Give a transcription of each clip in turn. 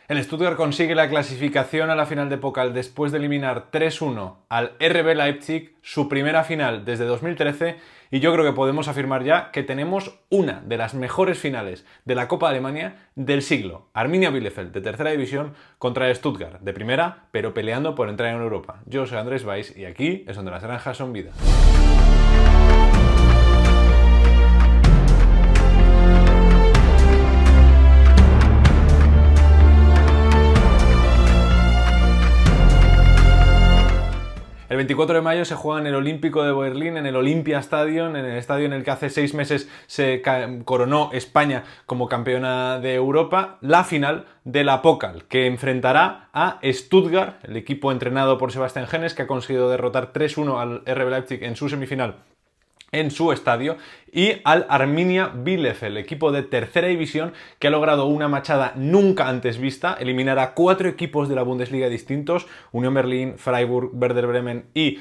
El Stuttgart consigue la clasificación a la final de Pokal después de eliminar 3-1 al RB Leipzig, su primera final desde 2013, y yo creo que podemos afirmar ya que tenemos una de las mejores finales de la Copa de Alemania del siglo. Arminia Bielefeld, de tercera división, contra el Stuttgart, de primera, pero peleando por entrar en Europa. Yo soy Andrés Valls y aquí es donde las granjas son vida. El 24 de mayo se juega en el Olímpico de Berlín, en el Olympiastadion, en el estadio en el que hace 6 meses se coronó España como campeona de Europa, la final de la Pokal, que enfrentará a Stuttgart, el equipo entrenado por Sebastian Hoeneß, que ha conseguido derrotar 3-1 al RB Leipzig en su semifinal en su estadio, y al Arminia Bielefeld, equipo de tercera división que ha logrado una machada nunca antes vista, eliminar a 4 equipos de la Bundesliga distintos, Unión Berlín, Freiburg, Werder Bremen y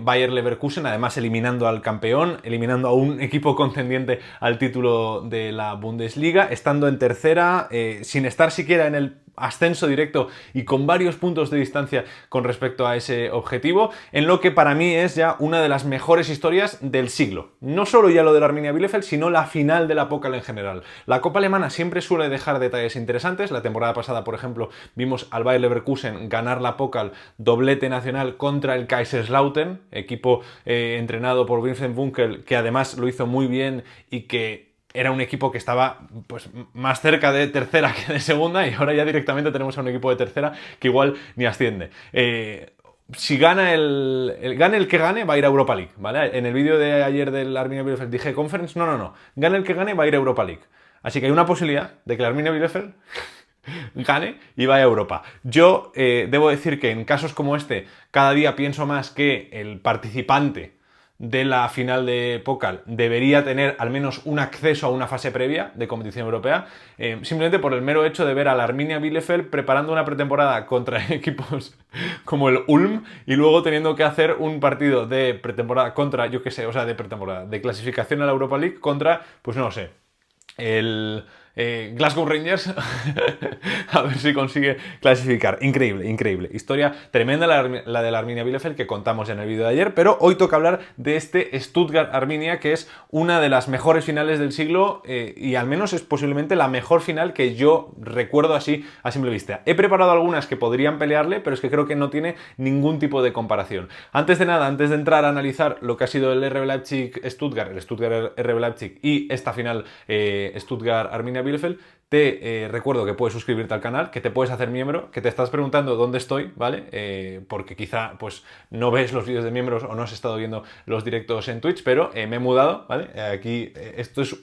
Bayer Leverkusen, además eliminando al campeón, eliminando a un equipo contendiente al título de la Bundesliga, estando en tercera, sin estar siquiera en el ascenso directo y con varios puntos de distancia con respecto a ese objetivo, en lo que para mí es ya una de las mejores historias del siglo. No solo ya lo del Arminia Bielefeld, sino la final de la Pokal en general. La Copa alemana siempre suele dejar detalles interesantes. La temporada pasada, por ejemplo, vimos al Bayer Leverkusen ganar la Pokal, doblete nacional contra el Kaiserslautern, equipo entrenado por Vincent Bunkel, que además lo hizo muy bien y que era un equipo que estaba pues más cerca de tercera que de segunda, y ahora ya directamente tenemos a un equipo de tercera que igual ni asciende. Si gana gane el que gane, va a ir a Europa League, ¿vale? En el vídeo de ayer del Arminia Bielefeld dije Conference, no. Gane el que gane, va a ir a Europa League. Así que hay una posibilidad de que el Arminia Bielefeld gane y vaya a Europa. Yo debo decir que en casos como este, cada día pienso más que el participante de la final de Pokal debería tener al menos un acceso a una fase previa de competición europea, simplemente por el mero hecho de ver al Arminia Bielefeld preparando una pretemporada contra equipos como el Ulm y luego teniendo que hacer un partido de pretemporada contra, yo qué sé, o sea, de pretemporada, de clasificación a la Europa League contra, pues no sé, el Glasgow Rangers a ver si consigue clasificar. Increíble, increíble. Historia tremenda la de la Arminia Bielefeld que contamos en el vídeo de ayer, pero hoy toca hablar de este Stuttgart-Arminia, que es una de las mejores finales del siglo y al menos es posiblemente la mejor final que yo recuerdo así a simple vista. He preparado algunas que podrían pelearle, pero es que creo que no tiene ningún tipo de comparación. Antes de nada, antes de entrar a analizar lo que ha sido el RB Leipzig-Stuttgart, el Stuttgart-RB Leipzig y esta final Stuttgart-Arminia Bielefeld, te recuerdo que puedes suscribirte al canal, que te puedes hacer miembro, que te estás preguntando dónde estoy, ¿vale? Porque quizá pues no ves los vídeos de miembros o no has estado viendo los directos en Twitch, pero me he mudado, ¿vale? Aquí esto es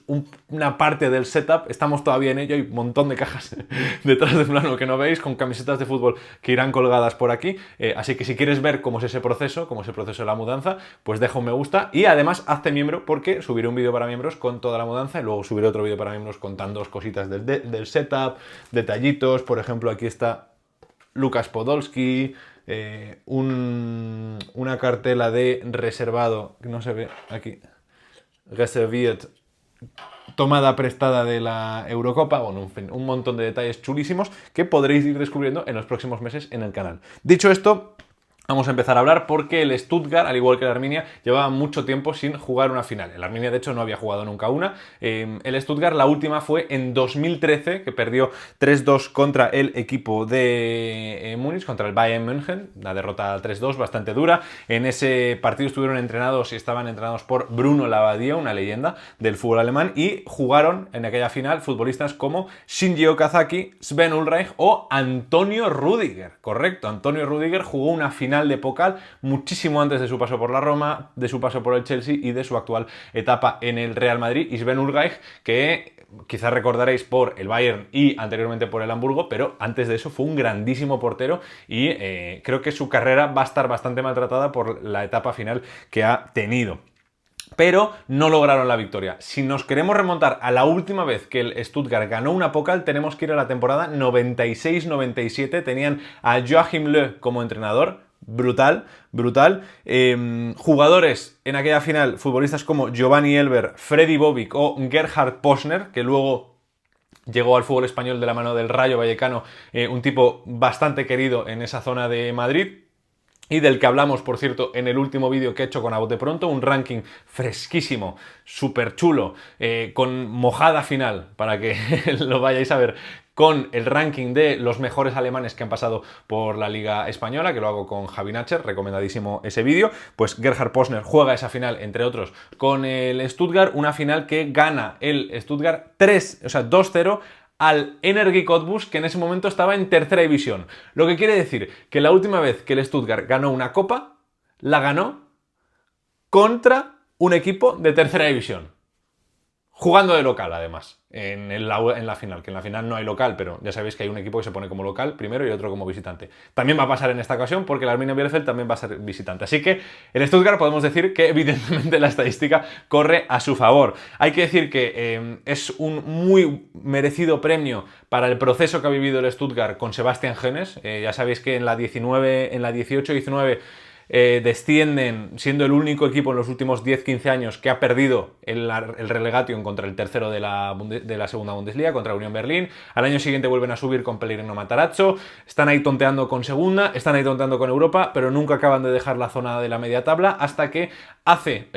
una parte del setup, estamos todavía en ello, hay un montón de cajas detrás de plano que no veis, con camisetas de fútbol que irán colgadas por aquí, así que si quieres ver cómo es ese proceso, cómo es el proceso de la mudanza, pues deja un me gusta y además hazte miembro porque subiré un vídeo para miembros con toda la mudanza y luego subiré otro vídeo para miembros contando cositas del setup, detallitos. Por ejemplo, aquí está Lukas Podolski, una cartela de reservado, que no se ve aquí, reserviert, tomada prestada de la Eurocopa, bueno, en fin, un montón de detalles chulísimos que podréis ir descubriendo en los próximos meses en el canal. Dicho esto, vamos a empezar a hablar porque el Stuttgart, al igual que el Arminia, llevaba mucho tiempo sin jugar una final. El Arminia, de hecho, no había jugado nunca una. El Stuttgart, la última fue en 2013, que perdió 3-2 contra el equipo de Múnich, contra el Bayern München. Una derrota 3-2 bastante dura. En ese partido estaban entrenados por Bruno Labbadia, una leyenda del fútbol alemán, y jugaron en aquella final futbolistas como Shinji Okazaki, Sven Ulreich o Antonio Rüdiger. Correcto, Antonio Rüdiger jugó una final de Pokal muchísimo antes de su paso por la Roma, de su paso por el Chelsea y de su actual etapa en el Real Madrid. Y Sven Ulreich, que quizás recordaréis por el Bayern y anteriormente por el Hamburgo, pero antes de eso fue un grandísimo portero y creo que su carrera va a estar bastante maltratada por la etapa final que ha tenido. Pero no lograron la victoria. Si nos queremos remontar a la última vez que el Stuttgart ganó una Pokal, tenemos que ir a la temporada 96-97. Tenían a Joachim Löw como entrenador. Brutal. Jugadores en aquella final, futbolistas como Giovanni Elber, Freddy Bobic o Gerhard Posner, que luego Llegó al fútbol español de la mano del Rayo Vallecano, un tipo bastante querido en esa zona de Madrid. Y del que hablamos, por cierto, en el último vídeo que he hecho con A Bote Pronto, un ranking fresquísimo, súper chulo, con mojada final, para que lo vayáis a ver, con el ranking de los mejores alemanes que han pasado por la Liga Española, que lo hago con Javi Nacher, recomendadísimo ese vídeo. Pues Gerhard Posner juega esa final, entre otros, con el Stuttgart, una final que gana el Stuttgart 2-0 al Energie Cottbus, que en ese momento estaba en tercera división. Lo que quiere decir que la última vez que el Stuttgart ganó una copa, la ganó contra un equipo de tercera división. Jugando de local, además, en la final, que en la final no hay local, pero ya sabéis que hay un equipo que se pone como local primero y otro como visitante. También va a pasar en esta ocasión porque el Arminia Bielefeld también va a ser visitante. Así que el Stuttgart podemos decir que evidentemente la estadística corre a su favor. Hay que decir que es un muy merecido premio para el proceso que ha vivido el Stuttgart con Sebastian Hoeneß. Ya sabéis que en la 18-19 descienden, siendo el único equipo en los últimos 10-15 años que ha perdido el relegation contra el tercero de la segunda Bundesliga, contra Unión Berlín. Al año siguiente vuelven a subir con Pellegrino Matarazzo, están ahí tonteando con segunda, están ahí tonteando con Europa, pero nunca acaban de dejar la zona de la media tabla, hasta que hace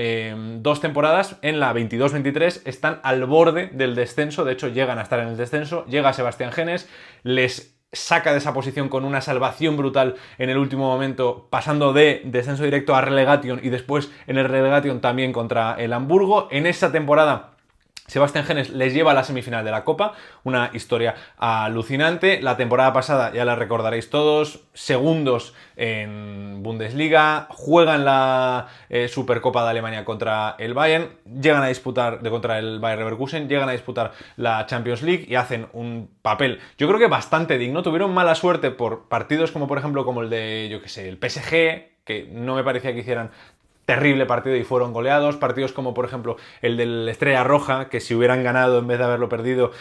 2 temporadas, en la 22-23, están al borde del descenso. De hecho llegan a estar en el descenso, llega Sebastian Hoeneß, les saca de esa posición con una salvación brutal en el último momento, pasando de descenso directo a relegation y después en el relegation también contra el Hamburgo. En esa temporada Sebastian Hoeneß les lleva a la semifinal de la Copa, una historia alucinante. La temporada pasada, ya la recordaréis todos, segundos en Bundesliga, juegan la Supercopa de Alemania contra el Bayern, llegan a disputar contra el Bayer Leverkusen, llegan a disputar la Champions League y hacen un papel, yo creo que bastante digno. Tuvieron mala suerte por partidos como por ejemplo como el de, yo que sé, el PSG, que no me parecía que hicieran terrible partido y fueron goleados. Partidos como por ejemplo el del Estrella Roja, que si hubieran ganado en vez de haberlo perdido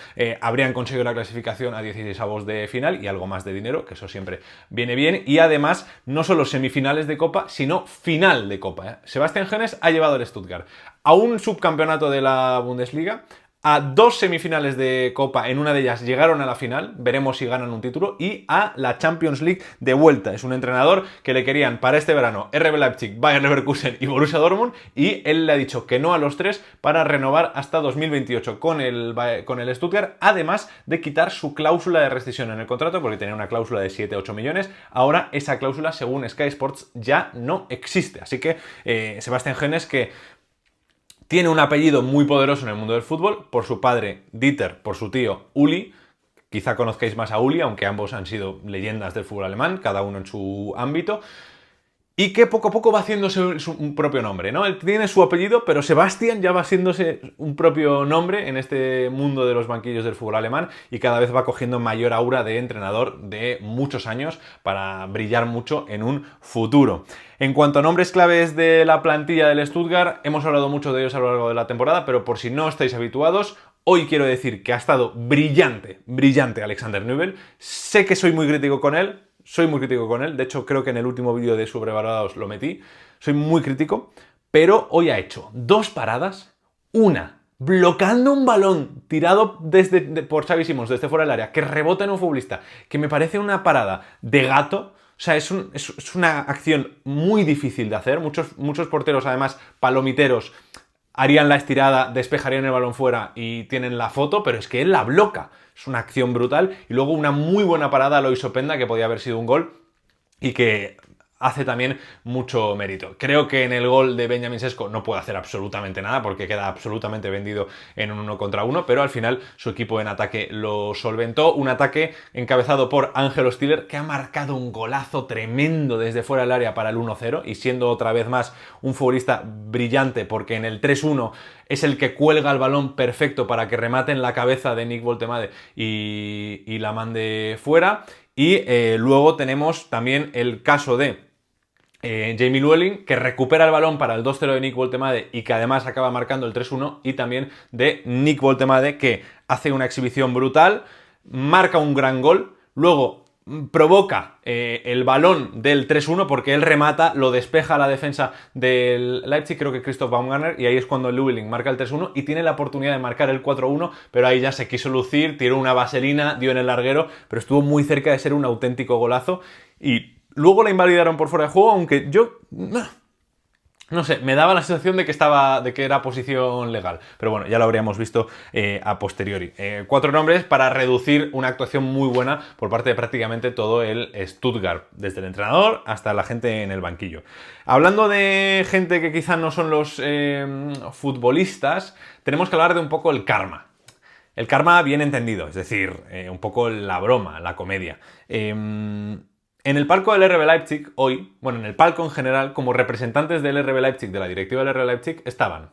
habrían conseguido la clasificación a 16avos de final y algo más de dinero, que eso siempre viene bien. Y además no solo semifinales de Copa, sino final de Copa. Sebastian Hoeneß ha llevado al Stuttgart a un subcampeonato de la Bundesliga, a 2 semifinales de Copa, en una de ellas llegaron a la final, veremos si ganan un título, y a la Champions League de vuelta. Es un entrenador que le querían para este verano RB Leipzig, Bayer Leverkusen y Borussia Dortmund, y él le ha dicho que no a los 3 para renovar hasta 2028 con el Stuttgart, además de quitar su cláusula de rescisión en el contrato, porque tenía una cláusula de 7-8 millones. Ahora esa cláusula, según Sky Sports, ya no existe. Así que Sebastian Hoeneß, que tiene un apellido muy poderoso en el mundo del fútbol, por su padre Dieter, por su tío Uli. Quizá conozcáis más a Uli, aunque ambos han sido leyendas del fútbol alemán, cada uno en su ámbito. Y que poco a poco va haciéndose un propio nombre, ¿no? Él tiene su apellido, pero Sebastian ya va haciéndose un propio nombre en este mundo de los banquillos del fútbol alemán y cada vez va cogiendo mayor aura de entrenador de muchos años para brillar mucho en un futuro. En cuanto a nombres claves de la plantilla del Stuttgart, hemos hablado mucho de ellos a lo largo de la temporada, pero por si no estáis habituados, hoy quiero decir que ha estado brillante, brillante Alexander Nübel. Sé que soy muy crítico con él, de hecho creo que en el último vídeo de Sobrevalorados lo metí, soy muy crítico, pero hoy ha hecho 2 paradas, una bloqueando un balón tirado por Xavi Simons desde fuera del área, que rebota en un futbolista, que me parece una parada de gato. O sea, es una acción muy difícil de hacer. Muchos porteros, además, palomiteros, harían la estirada, despejarían el balón fuera y tienen la foto, pero es que él la bloca. Es una acción brutal. Y luego una muy buena parada a Lois Openda, que podía haber sido un gol y que hace también mucho mérito. Creo que en el gol de Benjamin Sesko no puede hacer absolutamente nada porque queda absolutamente vendido en un 1 contra 1, pero al final su equipo en ataque lo solventó. Un ataque encabezado por Ángelo Stiller, que ha marcado un golazo tremendo desde fuera del área para el 1-0 y siendo otra vez más un futbolista brillante, porque en el 3-1 es el que cuelga el balón perfecto para que remate en la cabeza de Nick Woltemade y la mande fuera. Y luego tenemos también el caso de Jamie Llewellyn, que recupera el balón para el 2-0 de Nick Woltemade y que además acaba marcando el 3-1, y también de Nick Woltemade, que hace una exhibición brutal, marca un gran gol, luego provoca el balón del 3-1 porque él remata, lo despeja a la defensa del Leipzig, creo que Christoph Baumgartner, y ahí es cuando Lübeling marca el 3-1 y tiene la oportunidad de marcar el 4-1, pero ahí ya se quiso lucir, tiró una vaselina, dio en el larguero, pero estuvo muy cerca de ser un auténtico golazo y luego la invalidaron por fuera de juego, aunque yo... No sé, me daba la sensación de que era posición legal. Pero bueno, ya lo habríamos visto a posteriori. 4 nombres para reducir una actuación muy buena por parte de prácticamente todo el Stuttgart, desde el entrenador hasta la gente en el banquillo. Hablando de gente que quizá no son los futbolistas, tenemos que hablar de un poco el karma. El karma bien entendido, es decir, un poco la broma, la comedia. En el palco del RB Leipzig hoy, bueno, en el palco en general, como representantes del RB Leipzig, de la directiva del RB Leipzig, estaban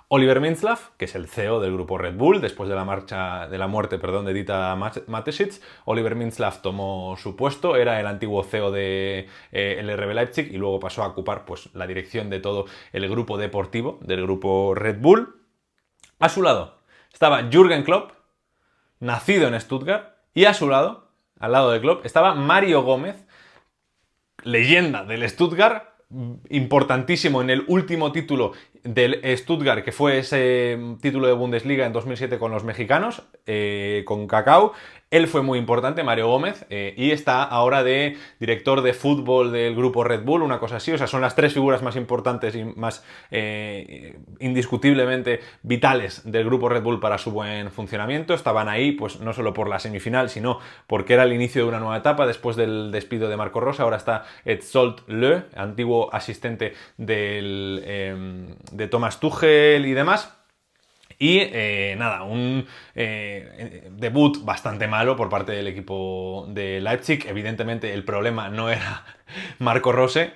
Oliver Minzlaff, que es el CEO del grupo Red Bull, después de la muerte de Dieter Mateschitz. Oliver Minzlaff tomó su puesto, era el antiguo CEO de el RB Leipzig y luego pasó a ocupar pues, la dirección de todo el grupo deportivo del grupo Red Bull. A su lado estaba Jürgen Klopp, nacido en Stuttgart, y a su lado, al lado de Klopp, estaba Mario Gómez, leyenda del Stuttgart, importantísimo en el último título del Stuttgart, que fue ese título de Bundesliga en 2007 con los mexicanos, con Cacao. Él fue muy importante, Mario Gómez, y está ahora de director de fútbol del grupo Red Bull, una cosa así. O sea, son las 3 figuras más importantes y más indiscutiblemente vitales del grupo Red Bull para su buen funcionamiento. Estaban ahí, pues no solo por la semifinal, sino porque era el inicio de una nueva etapa después del despido de Marco Rose. Ahora está Ed Solt Le, antiguo asistente de Thomas Tuchel y demás. Y nada, un debut bastante malo por parte del equipo de Leipzig. Evidentemente el problema no era Marco Rose,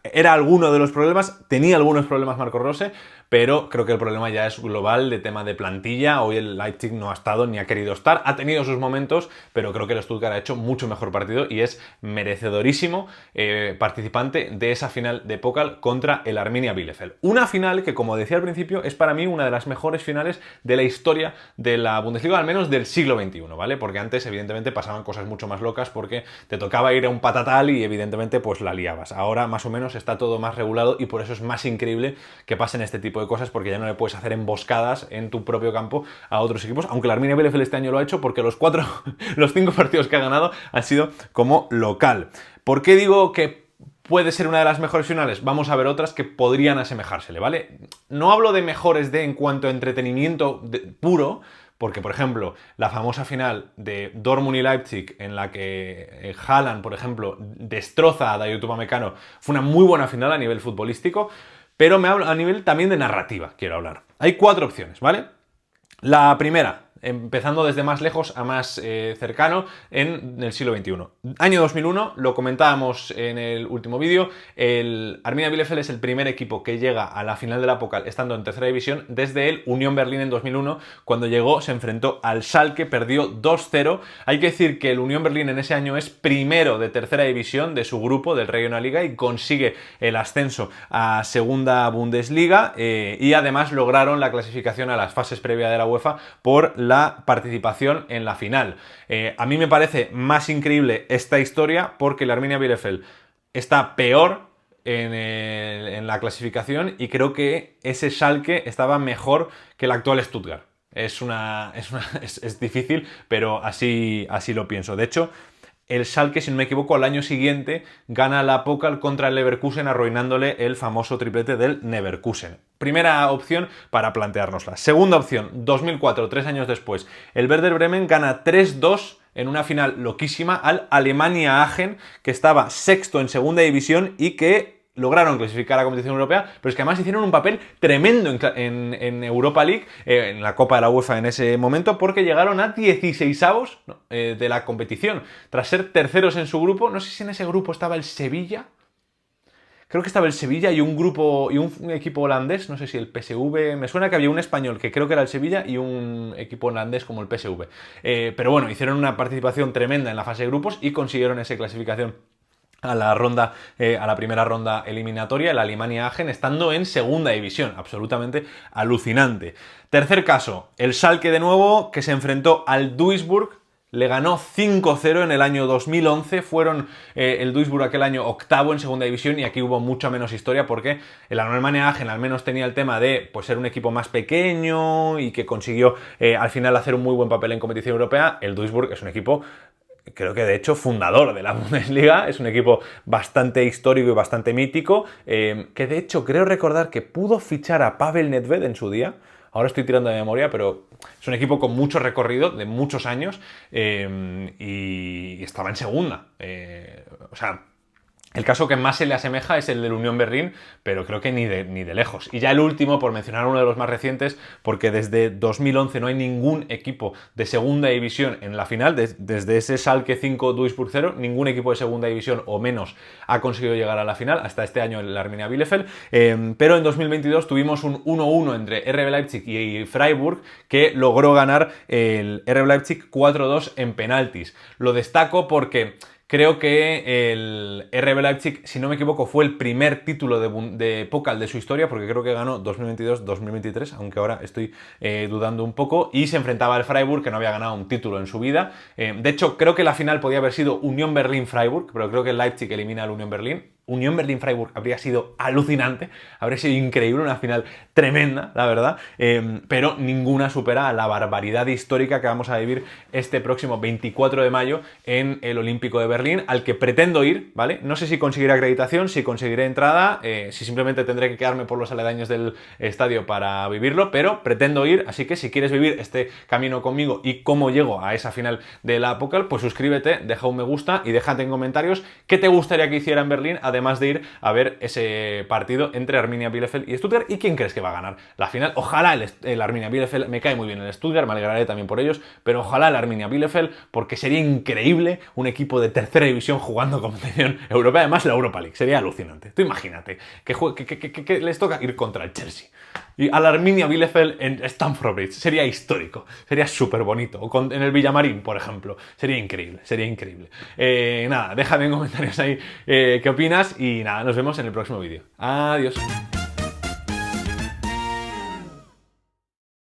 era alguno de los problemas, tenía algunos problemas Marco Rose, pero creo que el problema ya es global de tema de plantilla. Hoy el Leipzig no ha estado ni ha querido estar, ha tenido sus momentos, pero creo que el Stuttgart ha hecho mucho mejor partido y es merecedorísimo participante de esa final de Pokal contra el Arminia Bielefeld. Una final que, como decía al principio, es para mí una de las mejores finales de la historia de la Bundesliga, al menos del siglo XXI, ¿vale? Porque antes, evidentemente, pasaban cosas mucho más locas porque te tocaba ir a un patatal y, evidentemente, pues la liabas. Ahora, más o menos, está todo más regulado y por eso es más increíble que pasen este tipo de cosas, porque ya no le puedes hacer emboscadas en tu propio campo a otros equipos, aunque la Arminia Bielefeld este año lo ha hecho porque los 5 partidos que ha ganado han sido como local. ¿Por qué digo que puede ser una de las mejores finales? Vamos a ver otras que podrían asemejársele, ¿vale? No hablo de mejores en cuanto a entretenimiento puro, porque, por ejemplo, la famosa final de Dortmund y Leipzig, en la que Haaland, por ejemplo, destroza a Dayot Upamecano, fue una muy buena final a nivel futbolístico, pero a nivel también de narrativa quiero hablar. Hay 4 opciones, ¿vale? La primera, empezando desde más lejos a más cercano, en el siglo XXI. Año 2001, lo comentábamos en el último vídeo, el Arminia Bielefeld es el primer equipo que llega a la final de la Pokal estando en tercera división desde el Unión Berlín en 2001. Cuando llegó se enfrentó al Schalke, perdió 2-0. Hay que decir que el Unión Berlín en ese año es primero de tercera división de su grupo, del Regionalliga, y consigue el ascenso a segunda Bundesliga, y además lograron la clasificación a las fases previas de la UEFA por la participación en la final. A mí me parece más increíble esta historia porque el Arminia Bielefeld está peor en la clasificación y creo que ese Schalke estaba mejor que el actual Stuttgart. Es difícil, pero así lo pienso. De hecho, el Schalke, si no me equivoco, al año siguiente gana la Pokal contra el Leverkusen, arruinándole el famoso triplete del Leverkusen. Primera opción para planteárnosla. Segunda opción, 2004, 3 años después, el Werder Bremen gana 3-2 en una final loquísima al Alemannia Aachen, que estaba sexto en segunda división y que lograron clasificar a la competición europea, pero es que además hicieron un papel tremendo en Europa League, en la Copa de la UEFA en ese momento, porque llegaron a 16avos de la competición, tras ser terceros en su grupo. No sé si en ese grupo estaba el Sevilla, creo que estaba el Sevilla y un grupo y un equipo holandés, no sé si el PSV, me suena que había un español que creo que era el Sevilla y un equipo holandés como el PSV, pero bueno, hicieron una participación tremenda en la fase de grupos y consiguieron esa clasificación a la primera ronda eliminatoria, el Alemannia Aachen, estando en segunda división. Absolutamente alucinante. Tercer caso, el Schalke de nuevo, que se enfrentó al Duisburg, le ganó 5-0 en el año 2011, fueron el Duisburg aquel año octavo en segunda división y aquí hubo mucha menos historia porque el Alemannia Aachen al menos tenía el tema de pues, ser un equipo más pequeño y que consiguió al final hacer un muy buen papel en competición europea. El Duisburg es un equipo, creo que de hecho fundador de la Bundesliga, es un equipo bastante histórico y bastante mítico, que de hecho creo recordar que pudo fichar a Pavel Nedved en su día. Ahora estoy tirando de memoria, pero es un equipo con mucho recorrido, de muchos años, y estaba en segunda. O sea, el caso que más se le asemeja es el del Unión Berlín, pero creo que ni de lejos. Y ya el último, por mencionar uno de los más recientes, porque desde 2011 no hay ningún equipo de segunda división en la final, desde ese Schalke 5 Duisburg 0, ningún equipo de segunda división o menos ha conseguido llegar a la final, hasta este año el Arminia Bielefeld, pero en 2022 tuvimos un 1-1 entre RB Leipzig y Freiburg, que logró ganar el RB Leipzig 4-2 en penaltis. Lo destaco porque creo que el RB Leipzig, si no me equivoco, fue el primer título de Pokal de su historia, porque creo que ganó 2022-2023, aunque ahora estoy dudando un poco, y se enfrentaba al Freiburg, que no había ganado un título en su vida. De hecho, creo que la final podía haber sido Unión Berlín-Freiburg, pero creo que el Leipzig elimina al Unión Berlín. Unión Berlín-Freiburg habría sido alucinante, habría sido increíble, una final tremenda, la verdad, pero ninguna supera a la barbaridad histórica que vamos a vivir este próximo 24 de mayo en el Olímpico de Berlín, al que pretendo ir, ¿vale? No sé si conseguiré acreditación, si conseguiré entrada, si simplemente tendré que quedarme por los aledaños del estadio para vivirlo, pero pretendo ir, así que si quieres vivir este camino conmigo y cómo llego a esa final de la Pokal, pues suscríbete, deja un me gusta y déjate en comentarios qué te gustaría que hiciera en Berlín, además de ir a ver ese partido entre Arminia Bielefeld y Stuttgart. ¿Y quién crees que va a ganar la final? Ojalá el Arminia Bielefeld, me cae muy bien el Stuttgart, me alegraré también por ellos, pero ojalá el Arminia Bielefeld, porque sería increíble un equipo de tercera división jugando competición europea, además la Europa League, sería alucinante. Tú imagínate que les toca ir contra el Chelsea y al Arminia Bielefeld en Stamford Bridge, sería histórico, sería súper bonito, o en el Villamarín, por ejemplo, sería increíble, sería increíble. Nada, déjame en comentarios ahí qué opinas y nada, nos vemos en el próximo vídeo. Adiós.